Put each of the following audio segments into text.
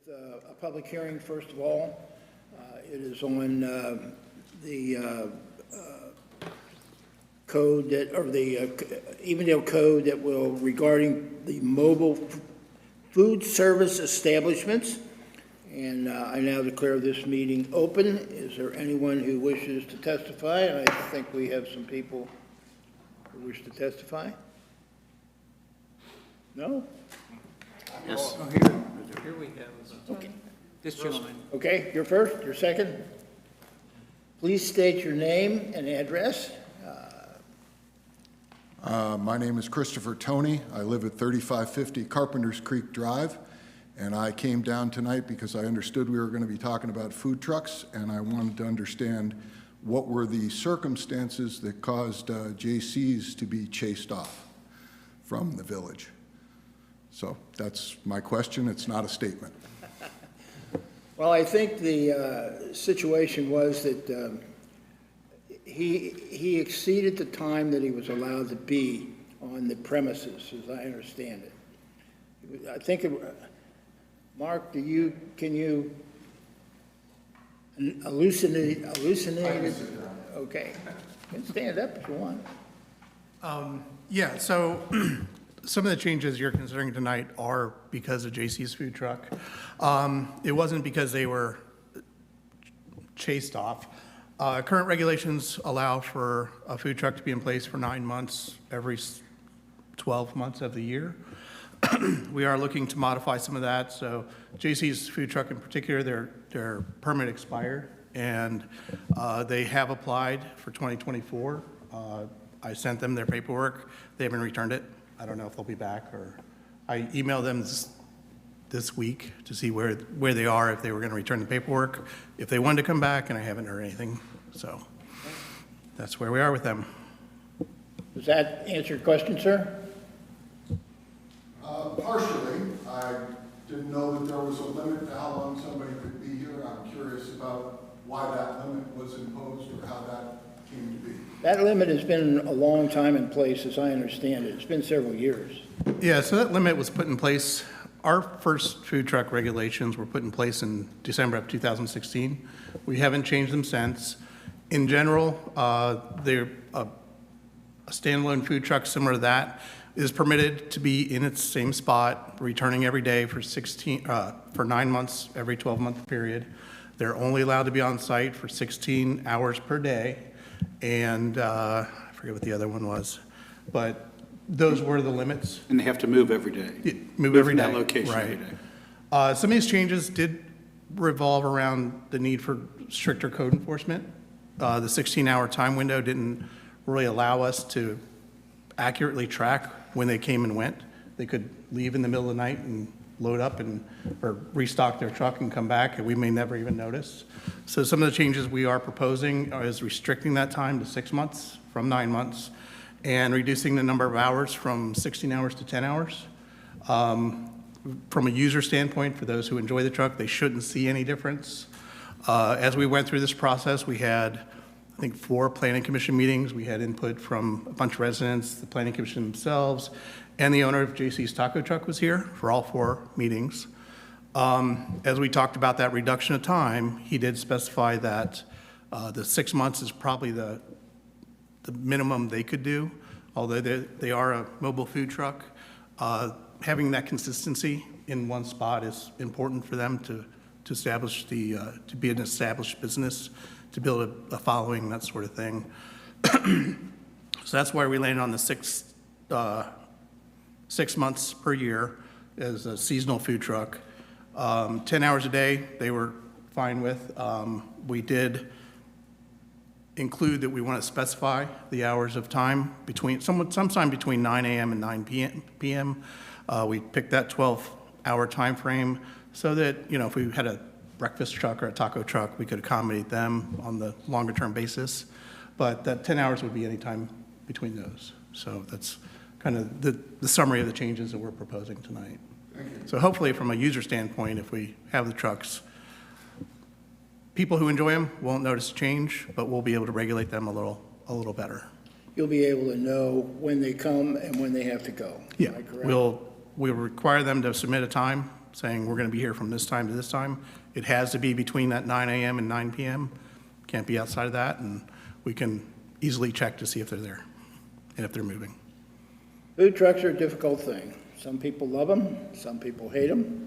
A public hearing, first of all. It is on the code that, or the Evendale code that will, regarding the mobile food service establishments. And I now declare this meeting open. Is there anyone who wishes to testify? And I think we have some people who wish to testify. No? Yes. Oh, here we have Okay. this gentleman. Okay, you're first, you're second. Please state your name and address. My name is Christopher Toney. I live at 3550 Carpenters Creek Drive, and I came down tonight because I understood we were going to be talking about food trucks, and I wanted to understand what were the circumstances that caused JC's to be chased off from the village. So that's my question. It's not a statement. Well, I think the situation was that he exceeded the time that he was allowed to be on the premises, as I understand it. I think, Mark, can you elucidate it? Okay. You can stand up if you want. Yeah, so some of the changes you're considering tonight are because of JC's food truck. It wasn't because they were chased off. Current regulations allow for a food truck to be in place for 9 months, every 12 months of the year. We are looking to modify some of that. So JC's food truck in particular, their permit expired, and they have applied for 2024. I sent them their paperwork. They haven't returned it. I don't know if they'll be back, or I emailed them this week to see where they are, if they were going to return the paperwork, if they wanted to come back, and I haven't heard anything. So that's where we are with them. Does that answer your question, sir? Partially. I didn't know that there was a limit to how long somebody could be here. I'm curious about why that limit was imposed or how that came to be. That limit has been a long time in place, as I understand it. It's been several years. Yeah, so that limit was put in place. Our first food truck regulations were put in place in December of 2016. We haven't changed them since. In general, they're a standalone food truck similar to that is permitted to be in its same spot, returning every day for 9 months, every 12-month period. They're only allowed to be on site for 16 hours per day, and I forget what the other one was, but those were the limits. And they have to move every day. Yeah, move every from day. that location every Right. day. Some of these changes did revolve around the need for stricter code enforcement. The 16-hour time window didn't really allow us to accurately track when they came and went. They could leave in the middle of the night and load up or restock their truck and come back, and we may never even notice. So some of the changes we are proposing is restricting that time to 6 months from 9 months, and reducing the number of hours from 16 hours to 10 hours. From a user standpoint, for those who enjoy the truck, they shouldn't see any difference. As we went through this process, we had, I think, 4 planning commission meetings. We had input from a bunch of residents, the planning commission themselves, and the owner of JC's Taco Truck was here for all 4 meetings. As we talked about that reduction of time, he did specify that the 6 months is probably the minimum they could do, although they are a mobile food truck. Having that consistency in one spot is important for them to establish to be an established business, to build a following, that sort of thing. So that's why we landed on the 6 months per year as a seasonal food truck. 10 hours a day, they were fine with. We did include that we want to specify the hours of time sometime between 9 a.m. and 9 p.m. We picked that 12-hour time frame so that, if we had a breakfast truck or a taco truck, we could accommodate them on the longer term basis. But that 10 hours would be any time between those. So that's kind of the summary of the changes that we're proposing tonight. Thank you. So hopefully from a user standpoint, if we have the trucks, people who enjoy them won't notice a change, but we'll be able to regulate them a little better. You'll be able to know when they come and when they have to go. Yeah, Am I correct? we'll require them to submit a time saying we're going to be here from this time to this time. It has to be between that 9 a.m. and 9 p.m. Can't be outside of that, and we can easily check to see if they're there and if they're moving. Food trucks are a difficult thing. Some people love them, some people hate them.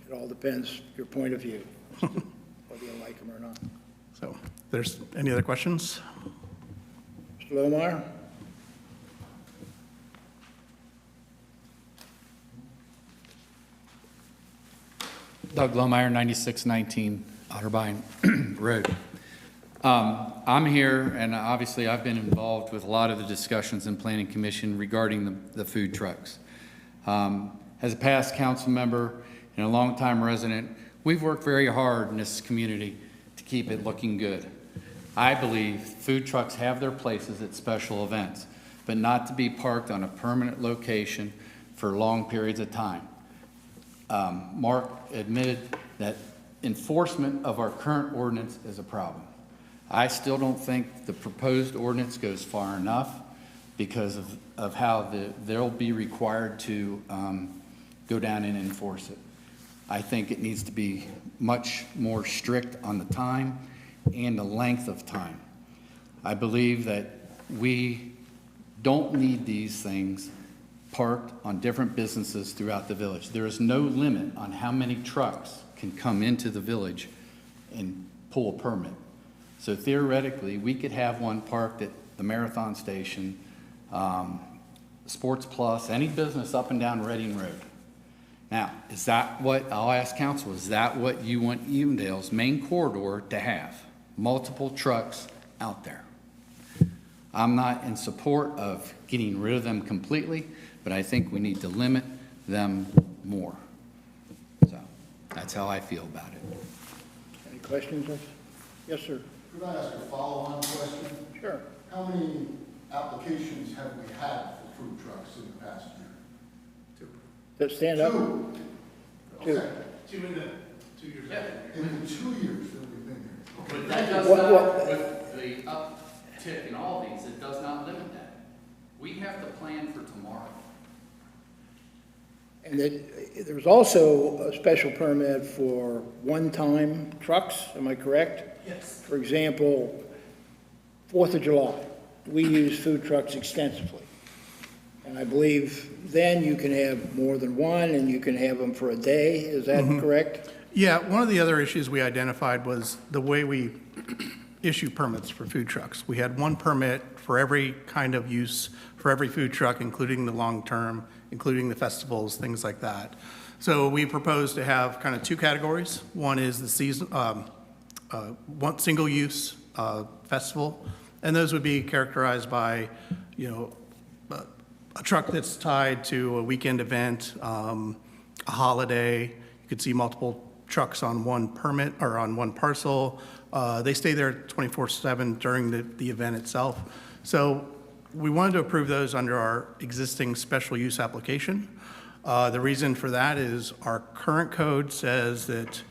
It all depends your point of view, whether you like them or not. So, if there's any other questions? Mr. Lohmeyer? Doug Lohmeyer, 9619 Otterbein Road. I'm here, and obviously I've been involved with a lot of the discussions in Planning Commission regarding the food trucks. As a past council member and a longtime resident, we've worked very hard in this community to keep it looking good. I believe food trucks have their places at special events, but not to be parked on a permanent location for long periods of time. Mark admitted that enforcement of our current ordinance is a problem. I still don't think the proposed ordinance goes far enough because of how they'll be required to go down and enforce it. I think it needs to be much more strict on the time and the length of time. I believe that we don't need these things parked on different businesses throughout the village. There is no limit on how many trucks can come into the village and pull a permit. So theoretically, we could have one parked at the Marathon Station, Sports Plus, any business up and down Reading Road. Now, is that what, I'll ask council, is that what you want Evendale's main corridor to have? Multiple trucks out there? I'm not in support of getting rid of them completely, but I think we need to limit them more. So that's how I feel about it. Any questions? Yes, sir. Could I ask a follow-on question? Sure. How many applications have we had for food trucks in the past year? Let's stand up. Two. Two. Okay. 2 in the 2 years. In the 2 years that we've been here. But that does What- not, what- with the uptick in all these, it does not limit that. We have to plan for tomorrow. And there's also a special permit for one-time trucks, am I correct? Yes. For example, 4th of July, we use food trucks extensively. And I believe then you can have more than one, and you can have them for a day, is that correct? Yeah, one of the other issues we identified was the way we issue permits for food trucks. We had one permit for every kind of use, for every food truck, including the long-term, including the festivals, things like that. So we proposed to have kind of two categories. One is the season, one single-use festival, and those would be characterized by, you know, a truck that's tied to a weekend event, a holiday. You could see multiple trucks on one permit or on one parcel. They stay there 24/7 during the event itself. So we wanted to approve those under our existing special use application. The reason for that is our current code says that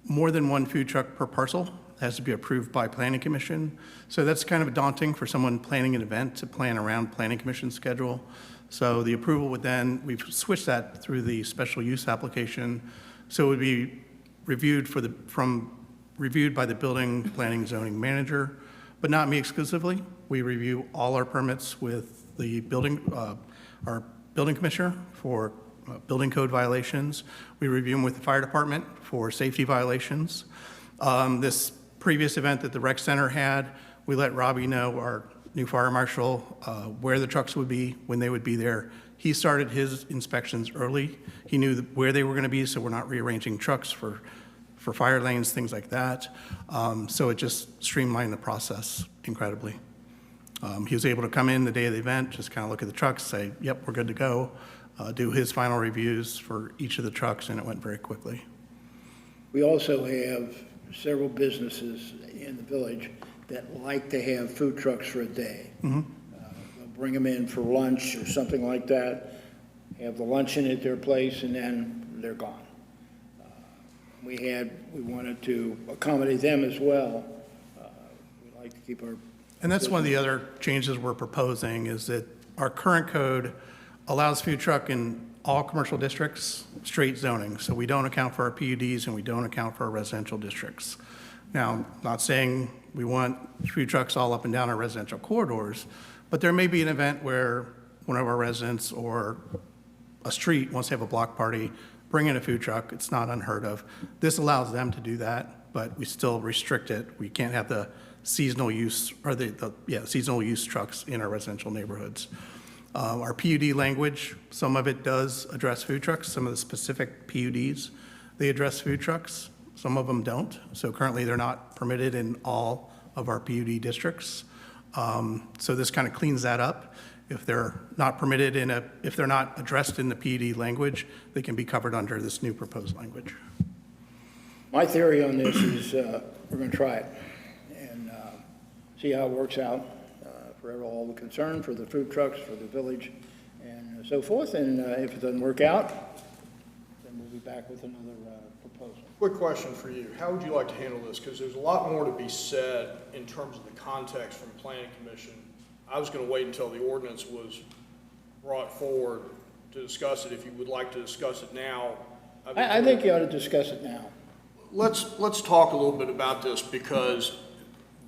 more than one food truck per parcel has to be approved by Planning Commission. So that's kind of daunting for someone planning an event to plan around Planning Commission schedule. So the approval would then, we've switched that through the special use application. So it would be reviewed reviewed by the building planning zoning manager, but not me exclusively. We review all our permits with the our building commissioner for building code violations. We review them with the fire department for safety violations. This previous event that the rec center had, we let Robbie know, our new fire marshal, where the trucks would be, when they would be there. He started his inspections early. He knew where they were going to be, so we're not rearranging trucks for fire lanes, things like that. So it just streamlined the process incredibly. He was able to come in the day of the event, just kind of look at the trucks, say, yep, we're good to go, do his final reviews for each of the trucks, and it went very quickly. We also have several businesses in the village that like to have food trucks for a day. They'll bring them in for lunch or something like that, have the luncheon at their place, and then they're gone. We wanted to accommodate them as well. We like to keep our... And that's one of the other changes we're proposing, is that our current code allows food truck in all commercial districts, straight zoning. So we don't account for our PUDs and we don't account for our residential districts. Now, not saying we want food trucks all up and down our residential corridors, but there may be an event where one of our residents or a street wants to have a block party, bring in a food truck. It's not unheard of. This allows them to do that, but we still restrict it. We can't have the seasonal use, or seasonal use trucks in our residential neighborhoods. Our PUD language, some of it does address food trucks. Some of the specific PUDs, they address food trucks. Some of them don't. So currently, they're not permitted in all of our PUD districts. So this kind of cleans that up. If they're not permitted if they're not addressed in the PUD language, they can be covered under this new proposed language. My theory on this is we're going to try it and see how it works out for all the concern, for the food trucks, for the village, and so forth. And if it doesn't work out, then we'll be back with another proposal. Quick question for you. How would you like to handle this? Because there's a lot more to be said in terms of the context from Planning Commission. I was going to wait until the ordinance was brought forward to discuss it. If you would like to discuss it now. I think you ought to discuss it now. Let's talk a little bit about this, because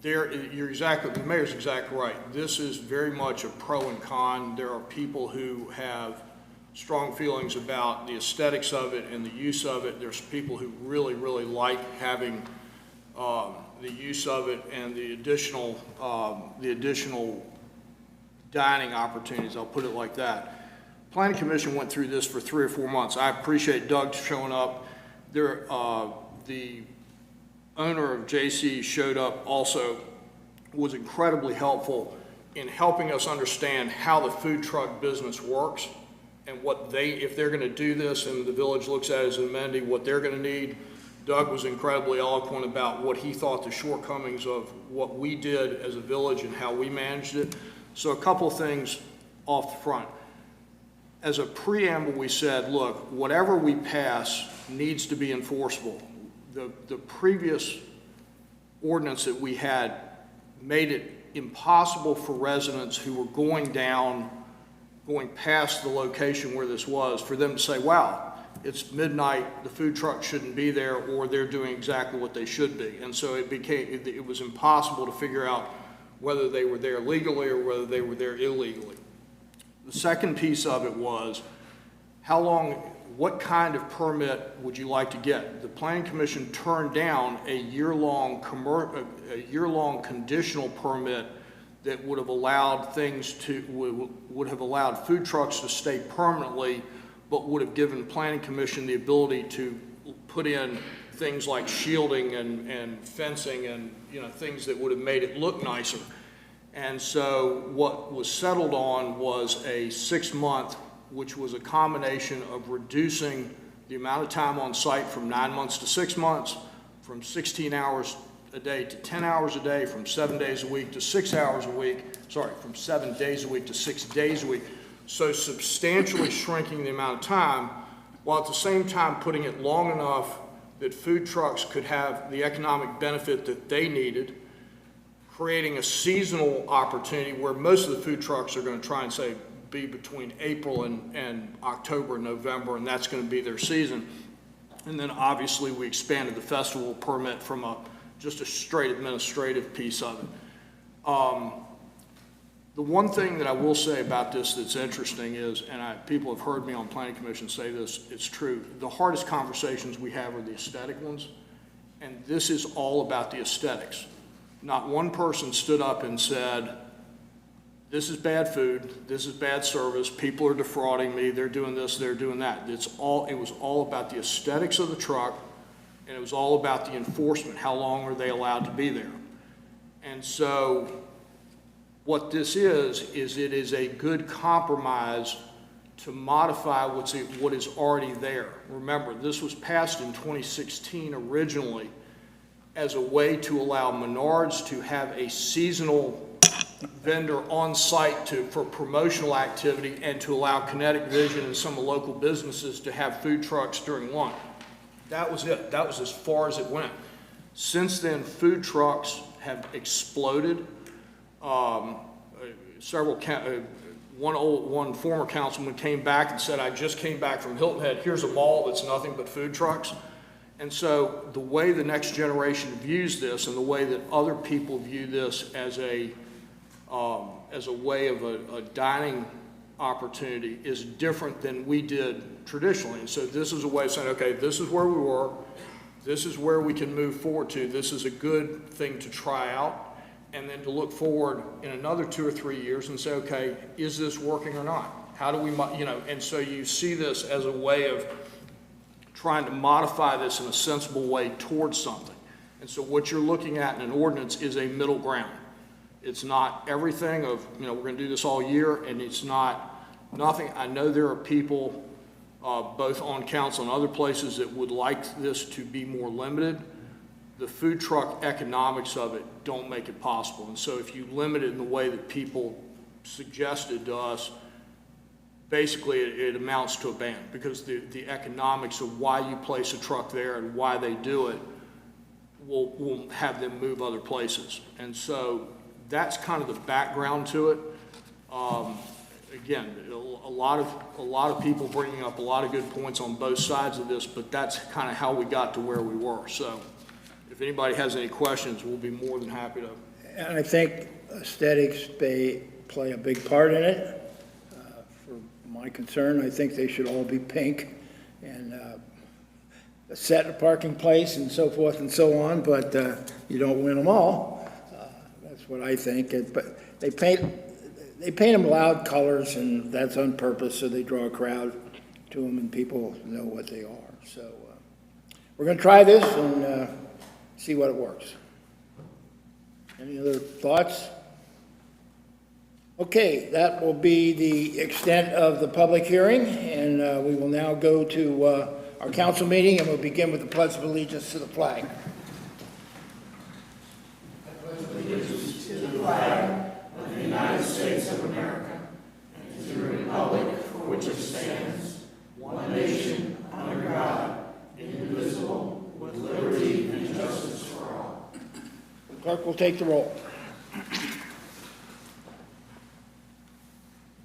the mayor's exactly right. This is very much a pro and con. There are people who have strong feelings about the aesthetics of it and the use of it. There's people who really, really like having the use of it and the additional dining opportunities, I'll put it like that. Planning Commission went through this for 3 or 4 months. I appreciate Doug showing up. The owner of JC showed up also, was incredibly helpful in helping us understand how the food truck business works and if they're going to do this and the village looks at it as an amenity, what they're going to need. Doug was incredibly eloquent about what he thought the shortcomings of what we did as a village and how we managed it. So a couple of things off the front. As a preamble, we said, look, whatever we pass needs to be enforceable. The previous ordinance that we had made it impossible for residents who were going past the location where this was, for them to say, wow, it's midnight, the food truck shouldn't be there, or they're doing exactly what they should be. And so it was impossible to figure out whether they were there legally or whether they were there illegally. The second piece of it was, what kind of permit would you like to get? The Planning Commission turned down a year-long conditional permit that would have allowed would have allowed food trucks to stay permanently, but would have given Planning Commission the ability to put in things like shielding and fencing and things that would have made it look nicer. And so what was settled on was a 6-month, which was a combination of reducing the amount of time on site from 9 months to 6 months, from 16 hours a day to 10 hours a day, from 7 days a week to 6 hours a week, from 7 days a week to 6 days a week. So substantially shrinking the amount of time, while at the same time putting it long enough that food trucks could have the economic benefit that they needed, creating a seasonal opportunity where most of the food trucks are going to try and be between April and October and November, and that's going to be their season. And then obviously we expanded the festival permit from just a straight administrative piece of it. The one thing that I will say about this that's interesting is, and people have heard me on Planning Commission say this, it's true, the hardest conversations we have are the aesthetic ones, and this is all about the aesthetics. Not one person stood up and said, this is bad food, this is bad service, people are defrauding me, they're doing this, they're doing that. It was all about the aesthetics of the truck, and it was all about the enforcement. How long are they allowed to be there? And so what this is it is a good compromise to modify what is already there. Remember, this was passed in 2016 originally as a way to allow Menards to have a seasonal vendor on site for promotional activity, and to allow Kinetic Vision and some of the local businesses to have food trucks during lunch. That was it. That was as far as it went. Since then, food trucks have exploded. one former councilman came back and said, I just came back from Hilton Head, here's a mall that's nothing but food trucks. And so the way the next generation views this and the way that other people view this as a way of a dining opportunity is different than we did traditionally. And so this is a way of saying, okay, this is where we were, this is where we can move forward to, this is a good thing to try out, and then to look forward in another 2 or 3 years and say, okay, is this working or not? How do we, and so you see this as a way of trying to modify this in a sensible way towards something. And so what you're looking at in an ordinance is a middle ground. It's not everything of, we're going to do this all year, and it's not nothing. I know there are people, both on council and other places, that would like this to be more limited. The food truck economics of it don't make it possible. And so if you limit it in the way that people suggested to us, basically it amounts to a ban, because the economics of why you place a truck there and why they do it will have them move other places. And so that's kind of the background to it. Again, a lot of people bringing up a lot of good points on both sides of this, but that's kind of how we got to where we were. So if anybody has any questions, we'll be more than happy to. And I think aesthetics play a big part in it. For my concern, I think they should all be pink and set a parking place and so forth and so on, but you don't win them all. That's what I think. But they paint them loud colors, and that's on purpose, so they draw a crowd to them and people know what they are. So we're going to try this and see what it works. Any other thoughts? Okay, that will be the extent of the public hearing, and we will now go to our council meeting, and we'll begin with the Pledge of Allegiance to the flag. The clerk will take the roll.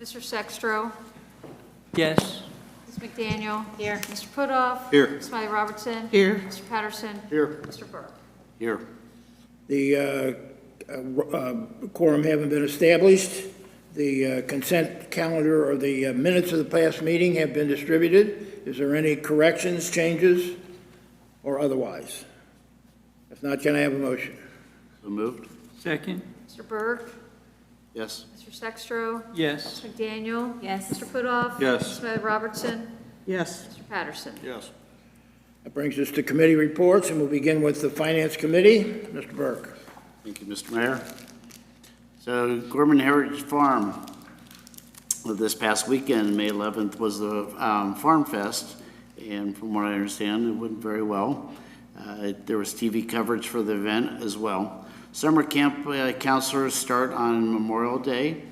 Mr. Sextro. Yes. Ms. McDaniel. Here. Mr. Putoff. Here. Ms. Smiley Robertson. Here. Mr. Patterson. Here. Mr. Burke. Here. The quorum haven't been established. The consent calendar or the minutes of the past meeting have been distributed. Is there any corrections, changes, or otherwise? If not, can I have a motion? So moved. Second. Mr. Burke. Yes. Mr. Sextro. Yes. Ms. McDaniel. Yes. Mr. Putoff. Yes. Ms. Smiley Robertson. Yes. Mr. Patterson. Yes. That brings us to committee reports, and we'll begin with the Finance Committee. Mr. Burke. Thank you, Mr. Mayor. So Gorman Heritage Farm, this past weekend, May 11th, was the Farm Fest, and from what I understand, it went very well. There was TV coverage for the event as well. Summer camp counselors start on Memorial Day.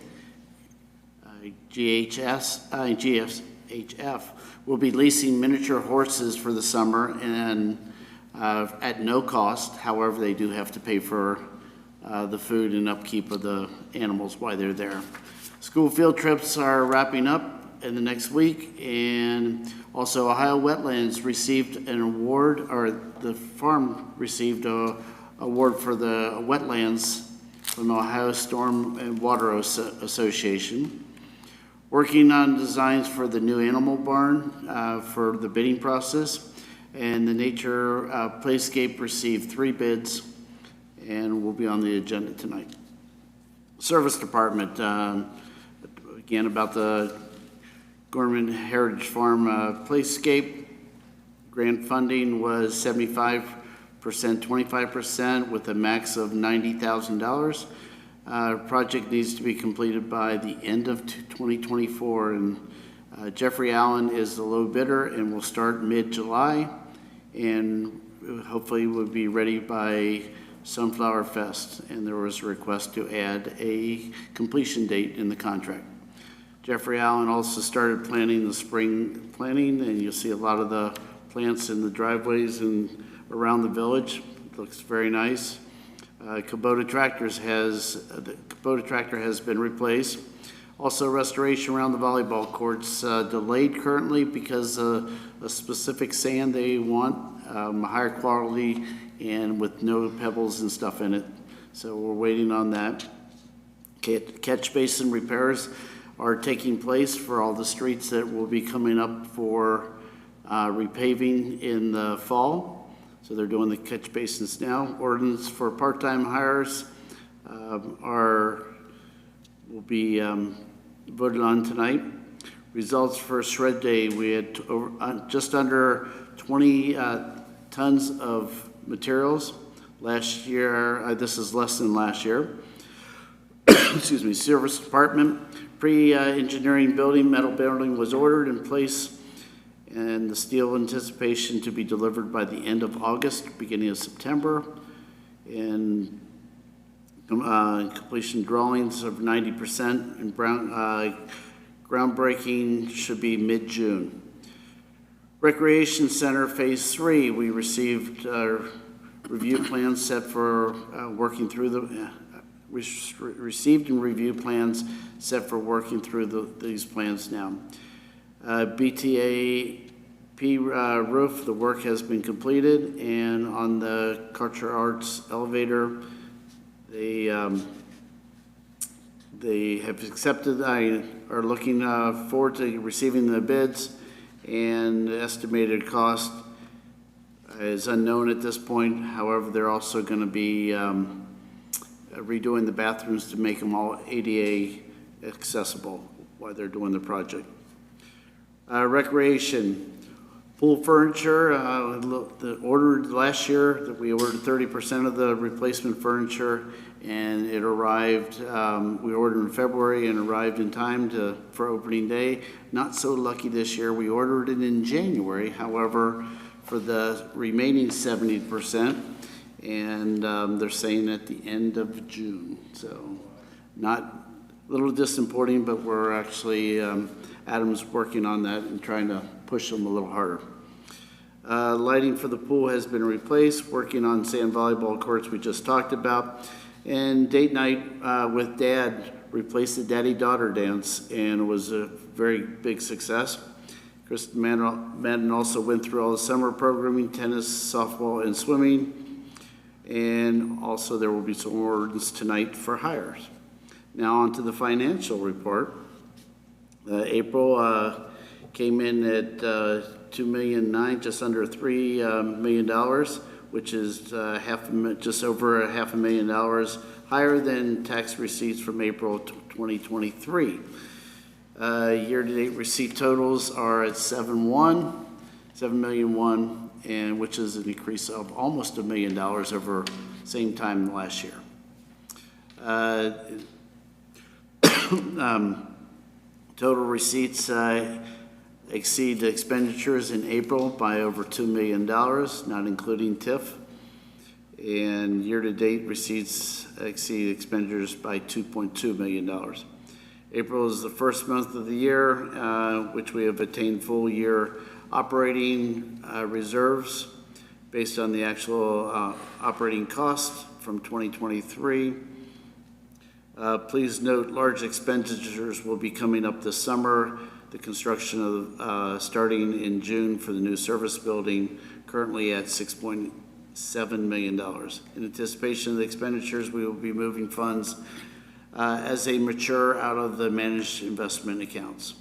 GHF will be leasing miniature horses for the summer and at no cost. However, they do have to pay for the food and upkeep of the animals while they're there. School field trips are wrapping up in the next week, and also Ohio Wetlands received an award, or the farm received a award for the wetlands from the Ohio Storm and Water Association. Working on designs for the new animal barn for the bidding process, and the Nature Playscape received 3 bids and will be on the agenda tonight. Service Department, again about the Gorman Heritage Farm Playscape. Grant funding was 75%, 25% with a max of $90,000. Project needs to be completed by the end of 2024, and Jeffrey Allen is the low bidder and will start mid-July, and hopefully will be ready by Sunflower Fest, and there was a request to add a completion date in the contract. Jeffrey Allen also started planning the spring planting, and you'll see a lot of the plants in the driveways and around the village. It looks very nice. The Kubota tractor has been replaced. Also, restoration around the volleyball courts delayed currently because a specific sand they want, higher quality and with no pebbles and stuff in it. So we're waiting on that. Catch basin repairs are taking place for all the streets that will be coming up for repaving in the fall. So they're doing the catch basins now. Ordinance for part-time hires will be voted on tonight. Results for shred day, we had just under 20 tons of materials. Last year, this is less than last year. Excuse me, Service Department, pre-engineering building, metal building was ordered in place, and the steel anticipation to be delivered by the end of August, beginning of September. And completion drawings of 90%, and groundbreaking should be mid-June. Recreation Center Phase 3, we received review plans set for working through the, received and review plans set for working through these plans now. BTAP roof, the work has been completed, and on the Culture Arts elevator, they have accepted, are looking forward to receiving the bids, and the estimated cost is unknown at this point. However, they're also going to be redoing the bathrooms to make them all ADA accessible while they're doing the project. Recreation. Pool furniture, ordered last year, that we ordered 30% of the replacement furniture, and it arrived, we ordered in February and arrived in time for opening day. Not so lucky this year, we ordered it in January, however, for the remaining 70%, and they're saying at the end of June. So not a little disappointing, but we're actually, Adam's working on that and trying to push them a little harder. Lighting for the pool has been replaced, working on sand volleyball courts we just talked about. And date night with Dad replaced the daddy-daughter dance, and it was a very big success. Kristen Madden also went through all the summer programming, tennis, softball, and swimming. And also there will be some orders tonight for hires. Now on to the financial report. April came in at $2,900,000, just under $3 million, which is just over $500,000 higher than tax receipts from April 2023. Year-to-date receipt totals are at $7,100,000, and which is an increase of almost $1 million over same time last year. Total receipts exceed the expenditures in April by over $2 million, not including TIF. And year-to-date receipts exceed expenditures by $2.2 million. April is the first month of the year, which we have attained full year operating reserves based on the actual operating costs from 2023. Please note, large expenditures will be coming up this summer. The construction of starting in June for the new service building, currently at $6.7 million. In anticipation of the expenditures, we will be moving funds as they mature out of the managed investment accounts.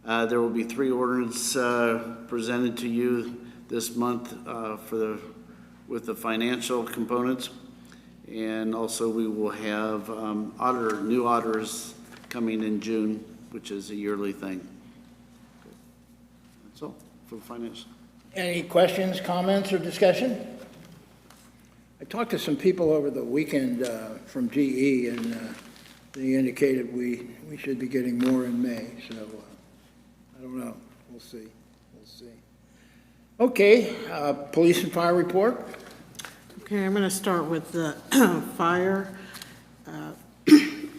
There will be 3 ordinances presented to you this month with the financial components. And also we will have new auditors coming in June, which is a yearly thing. That's all for the finance. Any questions, comments, or discussion? I talked to some people over the weekend from GE, and they indicated we should be getting more in May, so I don't know. We'll see. We'll see. Okay, police and fire report. Okay, I'm going to start with the fire.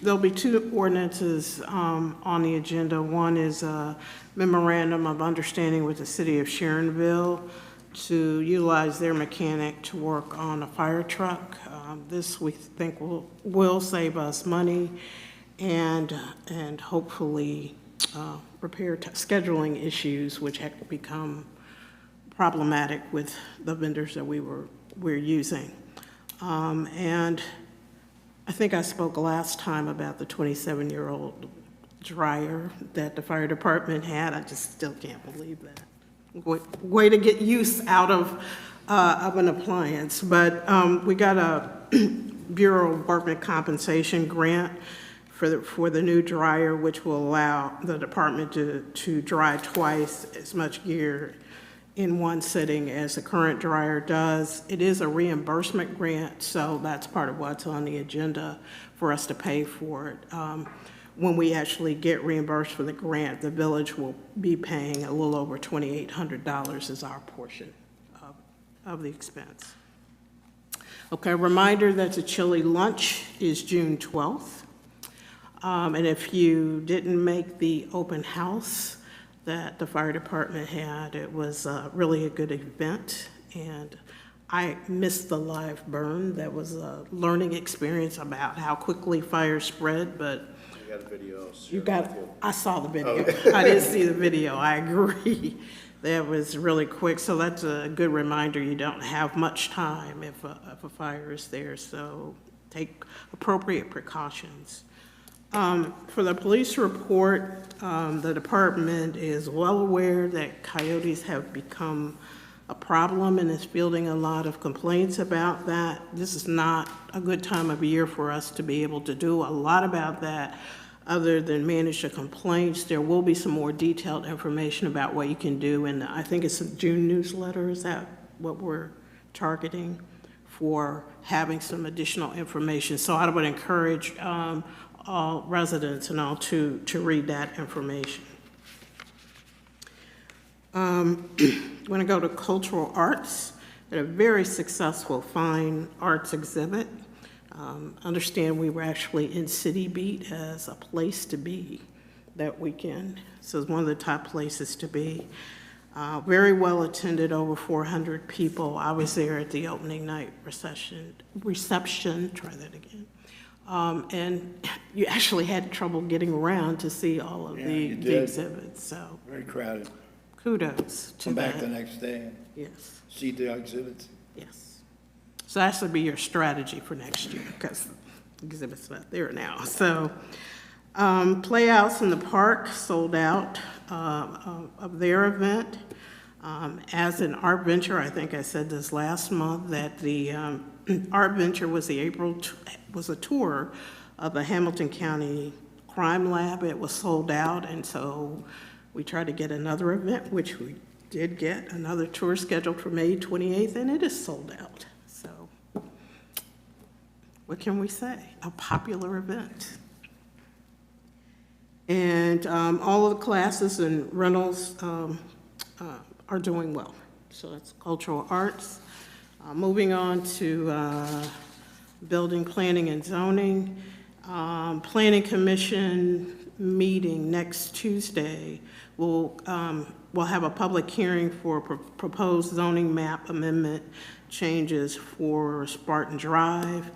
There'll be 2 ordinances on the agenda. One is a memorandum of understanding with the city of Sharonville to utilize their mechanic to work on a fire truck. This we think will save us money and hopefully repair scheduling issues which had become problematic with the vendors that we're using. And I think I spoke last time about the 27-year-old dryer that the fire department had. I just still can't believe that. Way to get use out of an appliance. But we got a Bureau of Workman Compensation grant for the new dryer, which will allow the department to dry twice as much gear in one sitting as the current dryer does. It is a reimbursement grant, so that's part of what's on the agenda for us to pay for it. When we actually get reimbursed for the grant, the village will be paying a little over $2,800 as our portion of the expense. Okay, a reminder that the chili lunch is June 12th. And if you didn't make the open house that the fire department had, it was really a good event. And I missed the live burn. That was a learning experience about how quickly fires spread, but You got a video. I saw the video. I didn't see the video, I agree. That was really quick, so that's a good reminder. You don't have much time if a fire is there, so take appropriate precautions. For the police report, the department is well aware that coyotes have become a problem and is fielding a lot of complaints about that. This is not a good time of year for us to be able to do a lot about that other than manage the complaints. There will be some more detailed information about what you can do, and I think it's a June newsletter. Is that what we're targeting for having some additional information? So I would encourage all residents and all to read that information. When I go to cultural arts, had a very successful fine arts exhibit. Understand we were actually in City Beat as a place to be that weekend. So it's one of the top places to be. Very well attended, over 400 people. I was there at the opening night reception, try that again. And you actually had trouble getting around to see all of the exhibits, so. Very crowded. Kudos to Come that. back the next day and Yes, see the exhibits. yes. So that should be your strategy for next year, because the exhibit's not there now. So, Playhouse in the Park sold out of their event. As an art venture, I think I said this last month, that the art venture was a tour of the Hamilton County Crime Lab. It was sold out, and so we tried to get another event, which we did get, another tour scheduled for May 28th, and it is sold out. So what can we say? A popular event. And all of the classes and rentals are doing well. So that's cultural arts. Moving on to building, planning, and zoning. Planning Commission meeting next Tuesday. We'll have a public hearing for proposed zoning map amendment changes for Spartan Drive.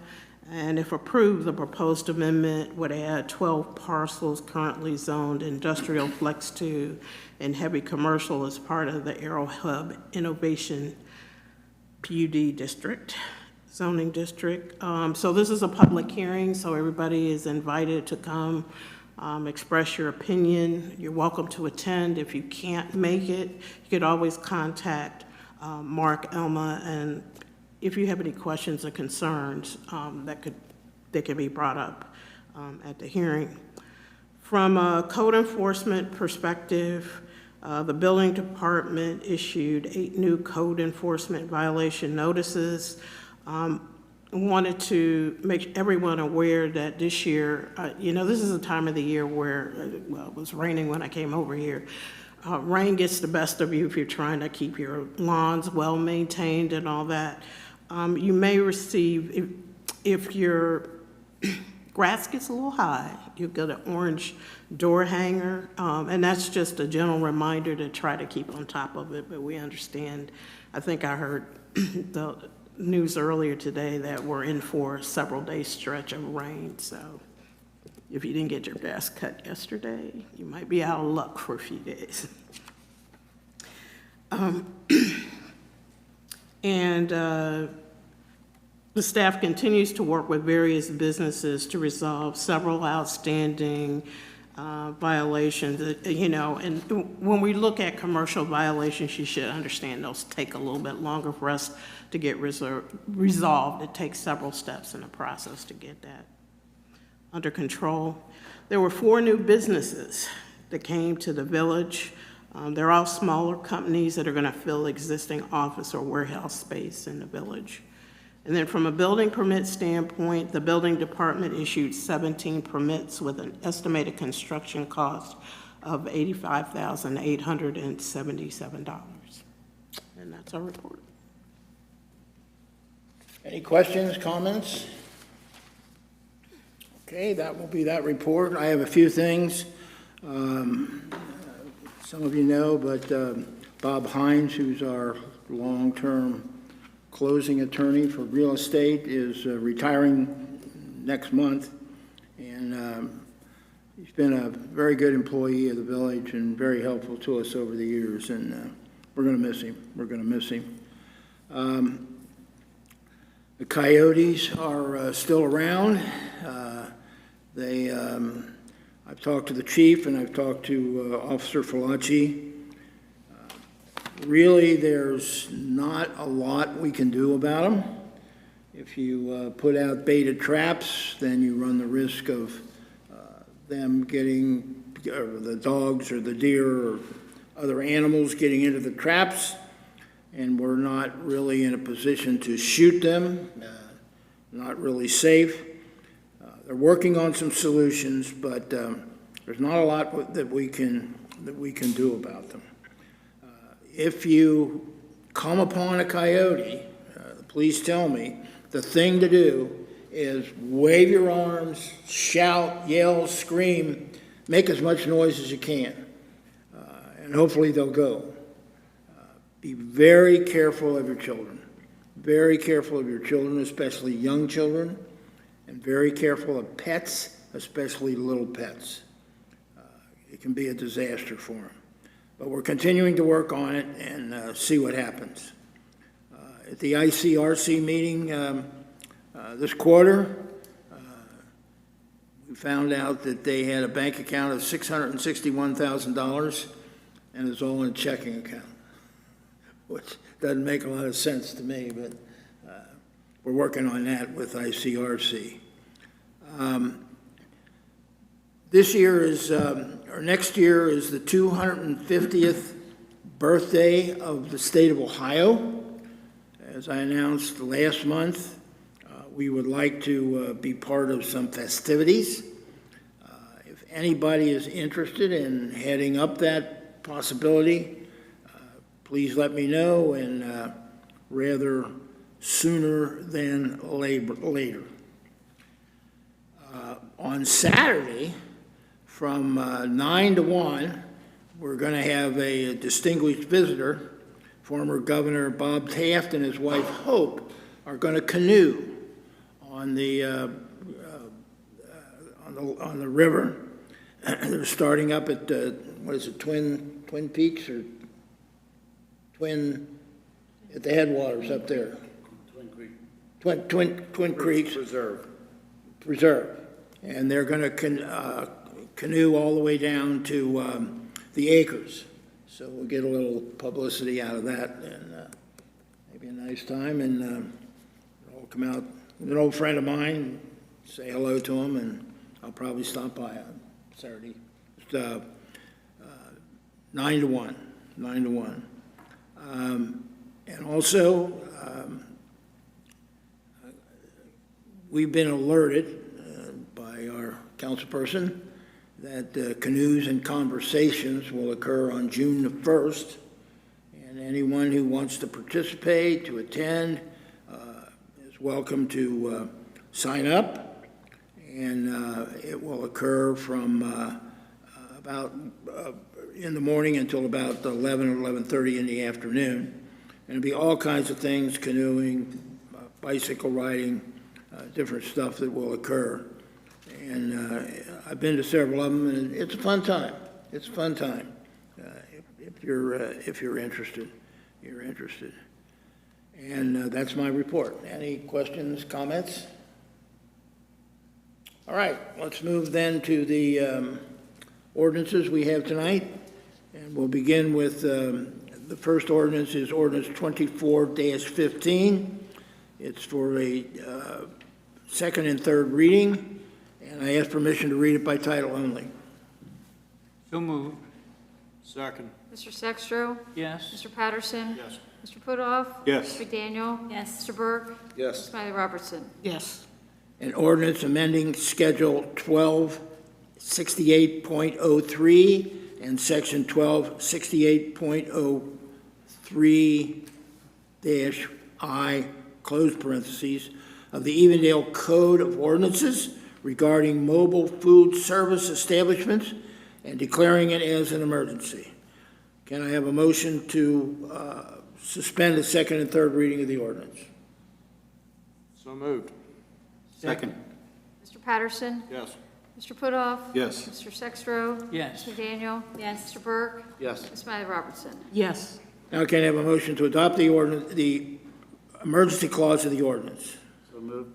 And if approved, the proposed amendment would add 12 parcels currently zoned industrial flex 2 and heavy commercial as part of the Arrow Hub Innovation PUD district, zoning district. So this is a public hearing, so everybody is invited to come express your opinion. You're welcome to attend. If you can't make it, you could always contact Mark, Elma, and if you have any questions or concerns that could be brought up at the hearing. From a code enforcement perspective, the building department issued 8 new code enforcement violation notices. Wanted to make everyone aware that this year, this is a time of the year where, well, it was raining when I came over here. Rain gets the best of you if you're trying to keep your lawns well maintained and all that. You may receive, if your grass gets a little high, you'll get an orange door hanger, and that's just a general reminder to try to keep on top of it, but we understand. I think I heard the news earlier today that we're in for a several-day stretch of rain, so if you didn't get your grass cut yesterday, you might be out of luck for a few days. And the staff continues to work with various businesses to resolve several outstanding violations, and when we look at commercial violations, you should understand those take a little bit longer for us to get resolved. It takes several steps in the process to get that under control. There were 4 new businesses that came to the village. They're all smaller companies that are going to fill existing office or warehouse space in the village. And then from a building permit standpoint, the building department issued 17 permits with an estimated construction cost of $85,877. And that's our report. Any questions, comments? Okay, that will be that report. I have a few things. Some of you know, but Bob Hines, who's our long-term closing attorney for real estate, is retiring next month. And he's been a very good employee of the village and very helpful to us over the years. And we're going to miss him. We're going to miss him. The coyotes are still around. I've talked to the chief and I've talked to Officer Falaci. Really, there's not a lot we can do about them. If you put out baited traps, then you run the risk of them getting, or the dogs or the deer or other animals getting into the traps, and we're not really in a position to shoot them, not really safe. They're working on some solutions, but there's not a lot that we can do about them. If you come upon a coyote, please tell me, the thing to do is wave your arms, shout, yell, scream, make as much noise as you can, and hopefully they'll go. Be very careful of your children. Very careful of your children, especially young children, and very careful of pets, especially little pets. It can be a disaster for them. But we're continuing to work on it and see what happens. At the ICRC meeting this quarter, we found out that they had a bank account of $661,000 and it's all in a checking account, which doesn't make a lot of sense to me, but we're working on that with ICRC. This year is, or next year is the 250th birthday of the state of Ohio. As I announced last month, we would like to be part of some festivities. If anybody is interested in heading up that possibility, please let me know, and rather sooner than later. On Saturday, from 9 to 1, we're going to have a distinguished visitor. Former Governor Bob Taft and his wife Hope are going to canoe on the river. They're starting up at what is it, Twin Peaks or at the headwaters up there. Twin Creeks Preserve, and they're going to canoe all the way down to the Acres. So we'll get a little publicity out of that, and maybe a nice time, and I'll come out with an old friend of mine, say hello to him, and I'll probably stop by on Saturday. Just, 9 to 1. And also, we've been alerted by our councilperson that canoes and conversations will occur on June the 1st, and anyone who wants to participate, to attend, is welcome to sign up, and it will occur from about in the morning until about 11 or 11:30 in the afternoon. And it'll be all kinds of things, canoeing, bicycle riding, different stuff that will occur. And I've been to several of them, and it's a fun time. It's a fun time. If you're interested, you're interested. And that's my report. Any questions, comments? All right, let's move then to the ordinances we have tonight. And we'll begin with the first ordinance is ordinance 24-15. It's for a second and third reading, and I ask permission to read it by title only. So moved. Second. Mr. Sextro. Yes. Mr. Patterson. Yes. Mr. Putoff. Yes. Mr. McDaniel. Yes. Mr. Burke. Yes. Ms. Smiley Robertson. Yes. An ordinance amending Schedule 1268.03 and Section 1268.03-I, close parentheses, of the Evendale Code of Ordinances regarding mobile food service establishments and declaring it as an emergency. Can I have a motion to suspend the second and third reading of the ordinance? So moved. Second. Mr. Patterson. Yes. Mr. Putoff. Yes. Mr. Sextro. Yes. Mr. McDaniel. Yes. Mr. Burke. Yes. Ms. Smiley Robertson. Yes. Now can I have a motion to adopt the ordinance, the emergency clause of the ordinance? So moved.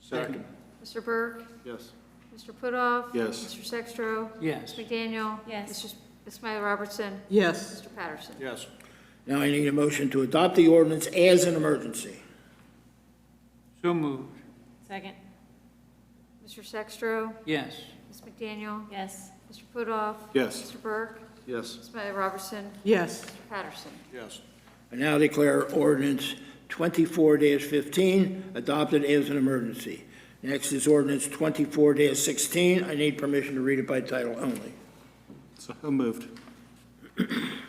Second. Mr. Burke. Yes. Mr. Putoff. Yes. Mr. Sextro. Yes. Ms. McDaniel. Yes. Ms. Smiley Robertson. Yes. Mr. Patterson. Yes. Now I need a motion to adopt the ordinance as an emergency. So moved. Second. Mr. Sextro. Yes. Ms. McDaniel. Yes. Mr. Putoff. Yes. Mr. Burke. Yes. Ms. Smiley Robertson. Yes. Mr. Patterson. Yes. I now declare ordinance 24-15 adopted as an emergency. Next is ordinance 24-16. I need permission to read it by title only. So moved.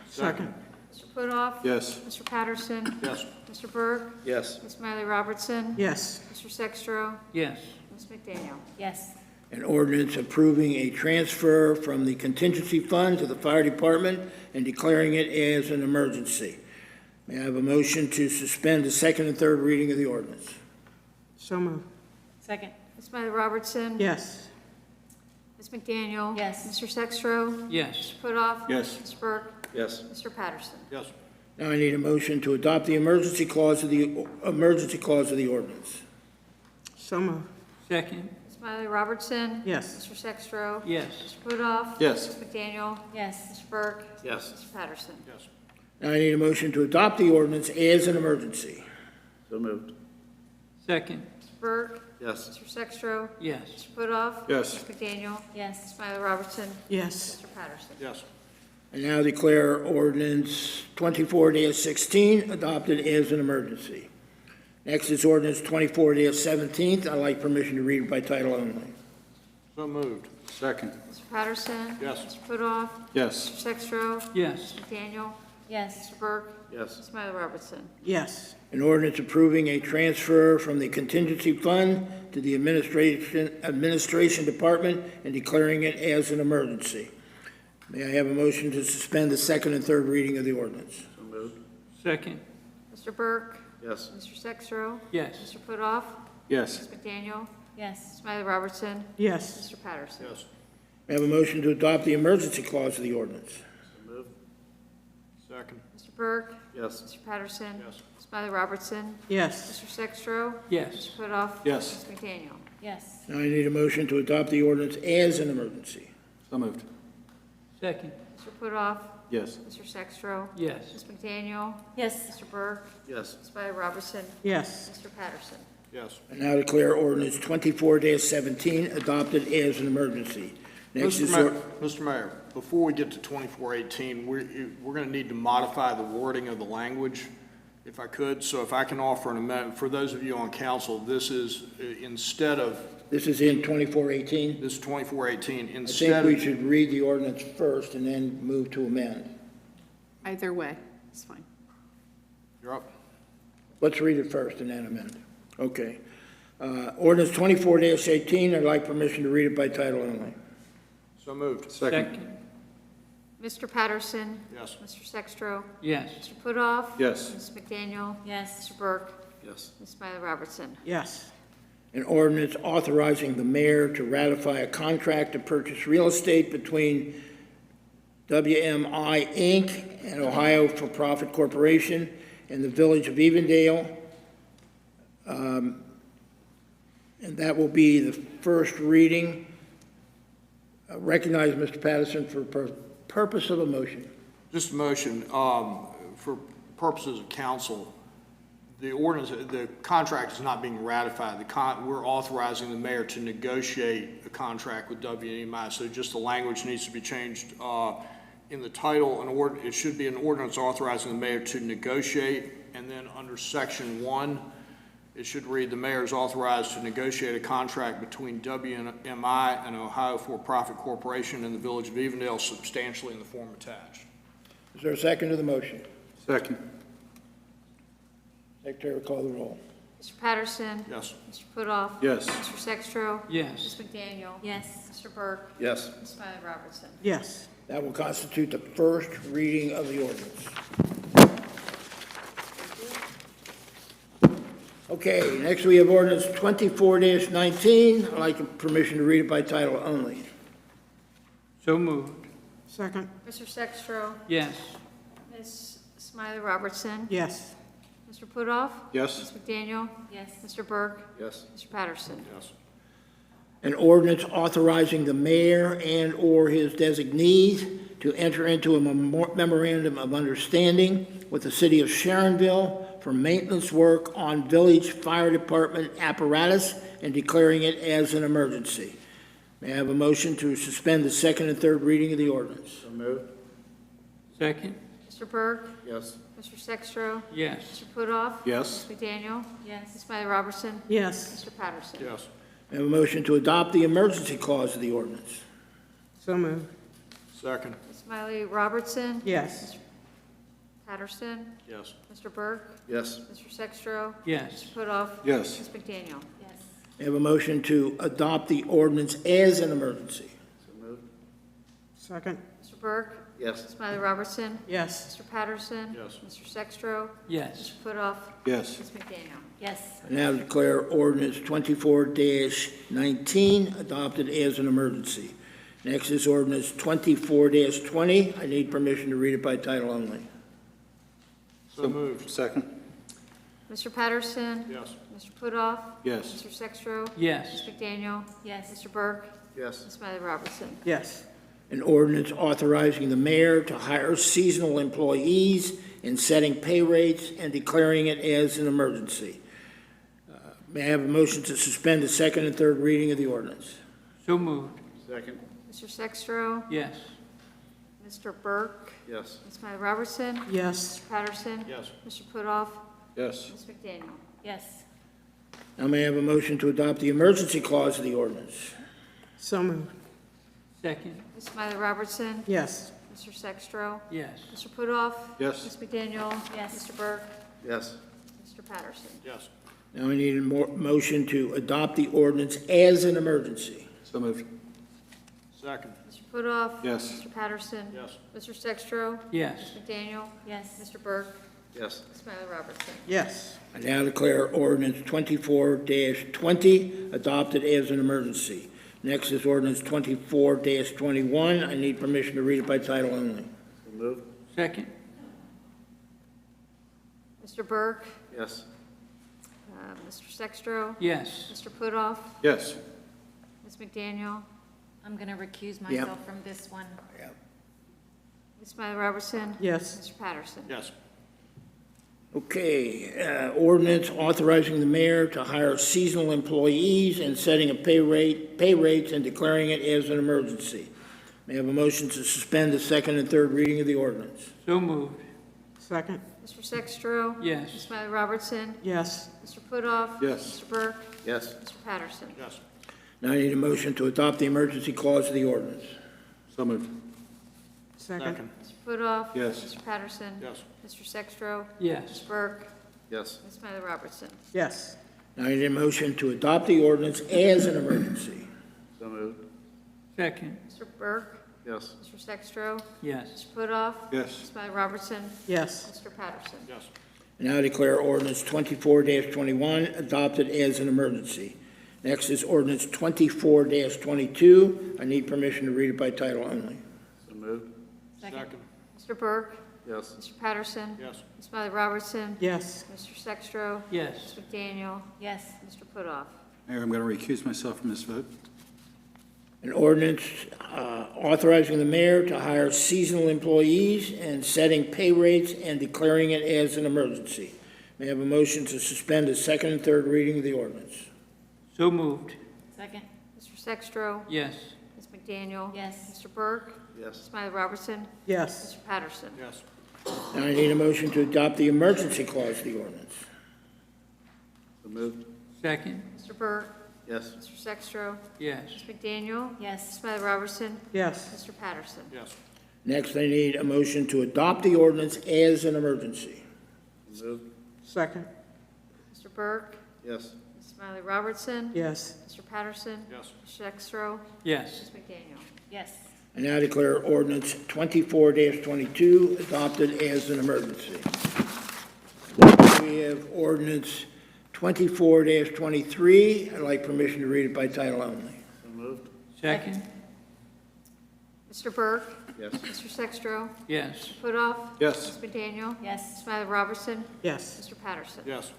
Second. Mr. Putoff. Yes. Mr. Patterson. Yes. Mr. Burke. Yes. Ms. Smiley Robertson. Yes. Mr. Sextro. Yes. Ms. McDaniel. Yes. An ordinance approving a transfer from the contingency fund to the fire department and declaring it as an emergency. May I have a motion to suspend the second and third reading of the ordinance? So moved. Second. Ms. Smiley Robertson. Yes. Ms. McDaniel. Yes. Mr. Sextro. Yes. Mr. Putoff. Yes. Mr. Burke. Yes. Mr. Patterson. Yes. Now I need a motion to adopt the emergency clause of the ordinance. So moved. Second. Ms. Smiley Robertson. Yes. Mr. Sextro. Yes. Mr. Putoff. Yes. Ms. McDaniel. Yes. Mr. Burke. Yes. Mr. Patterson. Yes. Now I need a motion to adopt the ordinance as an emergency. So moved. Second. Mr. Burke. Yes. Mr. Sextro. Yes. Mr. Putoff. Yes. Ms. McDaniel. Yes. Ms. Smiley Robertson. Yes. Mr. Patterson. Yes. I now declare ordinance 24-16 adopted as an emergency. Next is ordinance 24-17. I'd like permission to read it by title only. So moved. Second. Mr. Patterson. Yes. Mr. Putoff. Yes. Mr. Sextro. Yes. Ms. McDaniel. Yes. Mr. Burke. Yes. Ms. Smiley Robertson. Yes. An ordinance approving a transfer from the contingency fund to the administration department and declaring it as an emergency. May I have a motion to suspend the second and third reading of the ordinance? So moved. Second. Mr. Burke. Yes. Mr. Sextro. Yes. Mr. Putoff. Yes. Ms. McDaniel. Yes. Smiley Robertson. Yes. Mr. Patterson. Yes. May I have a motion to adopt the emergency clause of the ordinance? So moved. Second. Mr. Burke. Yes. Mr. Patterson. Yes. Smiley Robertson. Yes. Mr. Sextro. Yes. Mr. Putoff. Yes. Ms. McDaniel. Yes. Now I need a motion to adopt the ordinance as an emergency. So moved. Second. Mr. Putoff. Yes. Mr. Sextro. Yes. Ms. McDaniel. Yes. Mr. Burke. Yes. Smiley Robertson. Yes. Mr. Patterson. Yes. I now declare ordinance 24-17 adopted as an emergency. Next is, Mr. Mayor, before we get to 2418, we're going to need to modify the wording of the language, if I could. So if I can offer an amendment, for those of you on council, this is, instead of, this is in 24-18. this is 2418, I think instead we of, should read the ordinance first and then move to amend. Either way, it's fine. you're up. Let's read it first and then amend. Okay. Ordinance 24-18, I'd like permission to read it by title only. So moved. Second. Mr. Patterson. Yes. Mr. Sextro. Yes. Mr. Putoff. Yes. Ms. McDaniel. Yes. Mr. Burke. Yes. Ms. Smiley Robertson. Yes. An ordinance authorizing the mayor to ratify a contract to purchase real estate between WMI Inc. and Ohio for-profit Corporation in the village of Evendale. And that will be the first reading. Recognize Mr. Patterson for purpose of a motion. Just a motion, for purposes of council, the ordinance, the contract is not being ratified. We're authorizing the mayor to negotiate a contract with WMI, so just the language needs to be changed. In the title, it should be an ordinance authorizing the mayor to negotiate, and then under section 1, it should read, the mayor is authorized to negotiate a contract between WMI and Ohio For-Profit Corporation and the village of Evendale substantially in the form attached. Is there a second to the motion? Second. Secretary will call the roll. Mr. Patterson? Yes. Mr. Putoff? Yes. Mr. Sextro? Yes. Ms. McDaniel? Yes. Mr. Burke? Yes. Ms. Smiley Robertson? Yes. That will constitute the first reading of the ordinance. Okay, next we have ordinance 24-19. I'd like permission to read it by title only. So moved. Second. Mr. Sextro? Yes. Ms. Smiley Robertson? Yes. Mr. Putoff? Yes. Ms. McDaniel? Yes. Mr. Burke? Yes. Mr. Patterson? Yes. An ordinance authorizing the mayor and/or his designees to enter into a memorandum of understanding with the city of Sharonville for maintenance work on village fire department apparatus and declaring it as an emergency. May I have a motion to suspend the second and third reading of the ordinance? So moved. Second. Mr. Burke? Yes. Mr. Sextro? Yes. Mr. Putoff? Yes. Ms. McDaniel? Yes. Ms. Smiley Robertson? Yes. Mr. Patterson? Yes. May I have a motion to adopt the emergency clause of the ordinance? So moved. Second. Ms. Smiley Robertson? Yes. Patterson? Yes. Mr. Burke? Yes. Mr. Sextro? Yes. Mr. Putoff? Yes. Ms. McDaniel? Yes. May I have a motion to adopt the ordinance as an emergency? So moved. Second. Mr. Burke? Yes. Ms. Smiley Robertson? Yes. Mr. Patterson? Yes. Mr. Sextro? Yes. Mr. Putoff? Yes. Ms. McDaniel? Yes. I now declare ordinance 24-19 adopted as an emergency. Next is ordinance 24-20. I need permission to read it by title only. So moved. Second. Mr. Patterson? Yes. Mr. Putoff? Yes. Mr. Sextro? Yes. Ms. McDaniel? Yes. Mr. Burke? Yes. Ms. Smiley Robertson? Yes. An ordinance authorizing the mayor to hire seasonal employees and setting pay rates and declaring it as an emergency. May I have a motion to suspend the second and third reading of the ordinance? So moved. Second. Mr. Sextro? Yes. Mr. Burke? Yes. Ms. Smiley Robertson? Yes. Mr. Patterson? Yes. Mr. Putoff? Yes. Ms. McDaniel? Yes. Now may I have a motion to adopt the emergency clause of the ordinance? So moved. Second. Ms. Smiley Robertson? Yes. Mr. Sextro? Yes. Mr. Putoff? Yes. Ms. McDaniel? Yes. Mr. Burke? Yes. Mr. Patterson? Yes. Now I need a motion to adopt the ordinance as an emergency. So moved. Second. Mr. Putoff? Yes. Mr. Patterson? Yes. Mr. Sextro? Yes. Ms. McDaniel? Yes. Mr. Burke? Yes. Ms. Smiley Robertson? Yes. I now declare ordinance 24-20 adopted as an emergency. Next is ordinance 24-21. I need permission to read it by title only. So moved. Second. Mr. Burke? Yes. Mr. Sextro? Yes. Mr. Putoff? Yes. Ms. McDaniel? I'm going to recuse Yeah. myself from this one. Ms. Smiley Robertson? Yes. Mr. Patterson? Yes. Okay, ordinance authorizing the mayor to hire seasonal employees and setting a pay rates and declaring it as an emergency. May I have a motion to suspend the second and third reading of the ordinance? So moved. Second. Mr. Sextro? Ms. Yes. Smiley Robertson? Yes. Mr. Putoff? Yes. Mr. Burke? Yes. Mr. Patterson? Yes. Now I need a motion to adopt the emergency clause of the ordinance. So moved. Second. Mr. Putoff? Yes. Mr. Patterson? Yes. Mr. Sextro? Yes. Mr. Burke? Yes. Ms. Smiley Robertson? Yes. Now I need a motion to adopt the ordinance as an emergency. So moved. Second. Mr. Burke? Yes. Mr. Sextro? Yes. Mr. Putoff? Yes. Ms. Smiley Robertson? Yes. Mr. Patterson? Yes. I now declare ordinance 24-21 adopted as an emergency. Next is ordinance 24-22. I need permission to read it by title only. So moved. Second. Mr. Burke? Yes. Mr. Patterson? Yes. Ms. Smiley Robertson? Yes. Mr. Sextro? Yes. Ms. McDaniel? Yes. Mr. Putoff? Mayor, I'm going to recuse myself from this vote. An ordinance authorizing the mayor to hire seasonal employees and setting pay rates and declaring it as an emergency. May I have a motion to suspend the second and third reading of the ordinance? So moved. Second. Mr. Sextro? Yes. Ms. McDaniel? Yes. Mr. Burke? Yes. Smiley Robertson? Yes. Mr. Patterson? Yes. Now I need a motion to adopt the emergency clause of the ordinance. So moved. Second. Mr. Burke? Yes. Mr. Sextro? Yes. Ms. McDaniel? Yes. Smiley Robertson? Yes. Mr. Patterson? Yes. Next, I need a motion to adopt the ordinance as an emergency. So moved. Second. Mr. Burke? Yes. Ms. Smiley Robertson? Yes. Mr. Patterson? Yes. Mr. Sextro? Yes. Ms. McDaniel? Yes. I now declare ordinance 24-22 adopted as an emergency. We have ordinance 24-23. I'd like permission to read it by title only. So moved. Second. Mr. Burke? Yes. Mr. Sextro? Yes. Putoff? Yes. Ms. McDaniel? Yes. Smiley Robertson? Yes. Mr. Patterson? Yes.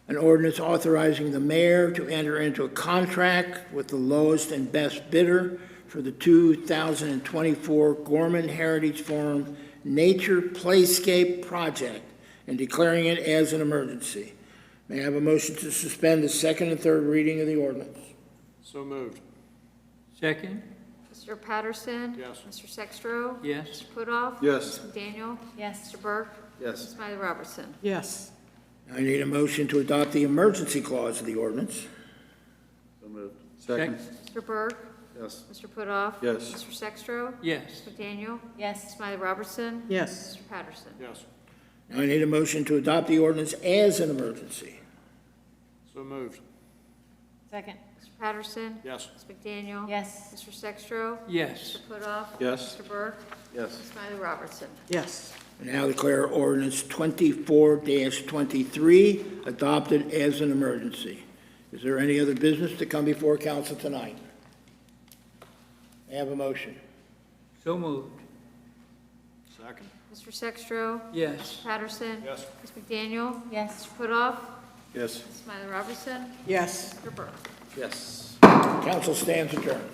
An ordinance authorizing the mayor to enter into a contract with the lowest and best bidder for the 2024 Gorman Heritage Farm Nature Playscape Project and declaring it as an emergency. May I have a motion to suspend the second and third reading of the ordinance? So moved. Second. Mr. Patterson? Yes. Mr. Sextro? Yes. Mr. Putoff? Yes. Ms. McDaniel? Yes. Mr. Burke? Yes. Smiley Robertson? Yes. I need a motion to adopt the emergency clause of the ordinance. So moved. Second. Mr. Burke? Yes. Mr. Putoff? Yes. Mr. Sextro? Yes. Ms. McDaniel? Yes. Smiley Robertson? Yes. Mr. Patterson? Yes. Now I need a motion to adopt the ordinance as an emergency. So moved. Second. Mr. Patterson? Yes. Ms. McDaniel? Yes. Mr. Sextro? Yes. Mr. Putoff? Yes. Mr. Burke? Yes. Smiley Robertson? Yes. I now declare ordinance 24-23 adopted as an emergency. Is there any other business to come before council tonight? May I have a motion? So moved. Second. Mr. Sextro? Yes. Mr. Patterson? Yes. Ms. McDaniel? Yes. Mr. Putoff? Yes. Smiley Robertson? Yes. Mr. Burke? Yes. Council stands adjourned.